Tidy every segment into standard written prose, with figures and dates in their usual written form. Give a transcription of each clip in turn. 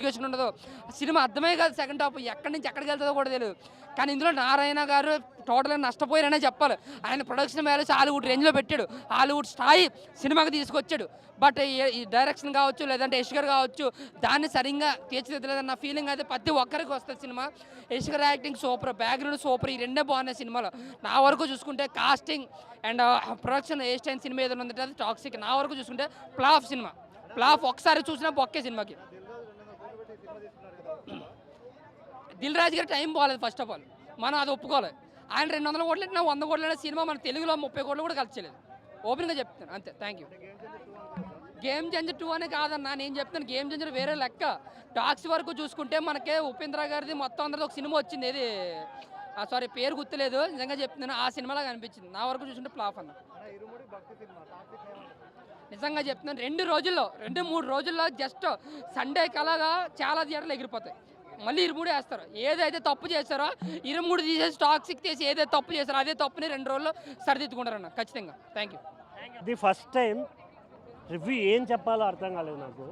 Notification ఉండదు. Cinema అర్థమే కాదు సెకండ్ హాఫ్ ఎక్కడి నుంచి ఎక్కడికి వెళ్తుందో కూడా తెలియదు. కానీ ఇందులో నారాయణ గారు టోటల్గా నష్టపోయారనే చెప్పాలి. ఆయన ప్రొడక్షన్ వాల్యూస్ హాలీవుడ్ రేంజ్లో పెట్టాడు. హాలీవుడ్ స్థాయి సినిమాకి తీసుకొచ్చాడు. బట్ ఈ డైరెక్షన్ కావచ్చు, లేదంటే యష్ గారు కావచ్చు, దాన్ని సరిగ్గా తీర్చిదిద్దలేదన్న ఫీలింగ్ అయితే ప్రతి ఒక్కరికి వస్తుంది సినిమా. యష్ గారు యాక్టింగ్ సూపర్, బ్యాక్గ్రౌండ్ సూపర్, ఈ రెండే బాగున్నాయి సినిమాలో. నా వరకు చూసుకుంటే కాస్టింగ్ అండ్ ప్రొడక్షన్ ఏ స్టైన్ సినిమా ఏదైనా ఉందంటే అది టాక్సిక్. నా వరకు చూసుకుంటే ఫ్లాప్ సినిమా. ఫ్లాప్ ఒకసారి చూసినా బొక్కే సినిమాకి. దిల్ రాజు గారి టైం బాగాలేదు ఫస్ట్ ఆఫ్ ఆల్, మనం అది ఒప్పుకోవాలి. ఆయన 200 కోట్లు పెట్టినా 100 కోట్ల సినిమా మన తెలుగులో 30 కోట్లు కూడా ఖర్చలేదు. ఓపెన్గా చెప్తాను అంతే. Thank you. గేమ్ చేంజర్ 2 అనే కాదన్నా, నేను చెప్తాను గేమ్ చేంజర్ వేరే లెక్క. టాక్స్ వరకు చూసుకుంటే మనకే ఉపేంద్ర గారిది మొత్తం అందరిది ఒక సినిమా వచ్చింది, ఏది సారీ పేరు గుర్తులేదు, నిజంగా చెప్తున్నాను ఆ సినిమాలాగా అనిపించింది. నా వరకు చూసుకుంటే ఫ్లాప్ అన్న. నిజంగా చెప్తున్నాను 2-3 రోజుల్లో జస్ట్ సండే కలాగా చాలా థియేటర్లు ఎగిరిపోతాయి. మళ్ళీ 23 వేస్తారు. ఏదైతే తప్పు చేస్తారో 23 తీసేసి టాక్సిక్ తీసి ఏదైతే తప్పు చేస్తారో అదే తప్పుని 2 రోజుల్లో సరిదిద్దుకుంటారన్న ఖచ్చితంగా. Thank you. ఇది ఫస్ట్ టైం రివ్యూ ఏం చెప్పాలో అర్థం కాలేదు నాకు.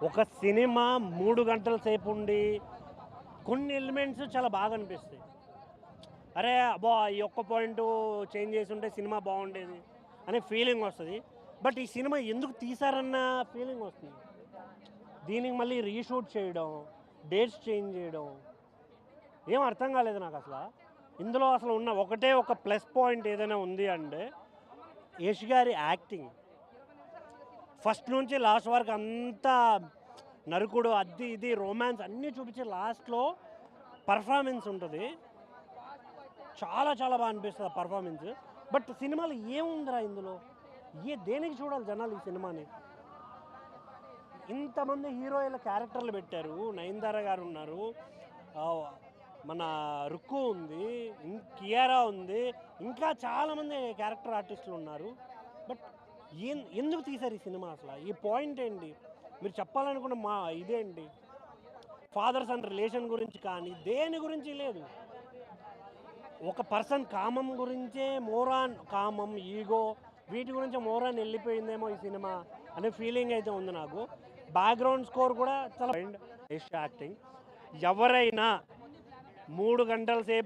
ఒక సినిమా 3 గంటల సేపు ఉండి కొన్ని ఎలిమెంట్స్ చాలా బాగా అనిపిస్తాయి. అరే అబ్బా ఈ ఒక్క పాయింట్ చేంజ్ చేసి ఉంటే సినిమా బాగుండేది అనే ఫీలింగ్ వస్తుంది. బట్ ఈ సినిమా ఎందుకు తీసారన్న ఫీలింగ్ వస్తుంది. దీనికి మళ్ళీ రీషూట్ చేయడం, డేట్స్ చేంజ్ చేయడం ఏం అర్థం కాలేదు నాకు అసలు. ఇందులో అసలు ఉన్న ఒకటే ఒక ప్లస్ పాయింట్ ఏదైనా ఉంది అంటే యష్ గారి యాక్టింగ్. ఫస్ట్ నుంచి లాస్ట్ వరకు అంతా నరుకుడు, అది ఇది రొమాన్స్ అన్నీ చూపించి లాస్ట్లో పర్ఫార్మెన్స్ ఉంటుంది. చాలా చాలా బాగా అనిపిస్తుంది ఆ పర్ఫార్మెన్స్. బట్ సినిమాలో ఏముందిరా ఇందులో, దేనికి చూడాలి జనాలు ఈ సినిమాని? ఇంతమంది హీరోయిన్ల క్యారెక్టర్లు పెట్టారు. నయనతార గారు ఉన్నారు, మన రుక్కు ఉంది, కియారా ఉంది, ఇంకా చాలామంది క్యారెక్టర్ ఆర్టిస్టులు ఉన్నారు. బట్ ఎందుకు తీశారు ఈ సినిమా? అసలు ఈ పాయింట్ ఏంటి? మీరు చెప్పాలనుకున్న ఇదేంటి? ఫాదర్ సన్ రిలేషన్ గురించి కానీ దేని గురించి లేదు. ఒక పర్సన్ కామం గురించే, మోరాన్ కామం, ఈగో, వీటి గురించి మోరాన్ వెళ్ళిపోయిందేమో ఈ సినిమా అనే ఫీలింగ్ అయితే ఉంది నాకు. బ్యాక్గ్రౌండ్ స్కోర్ కూడా చాలా యష్ యాక్టింగ్. ఎవరైనా 3 గంటల సేపు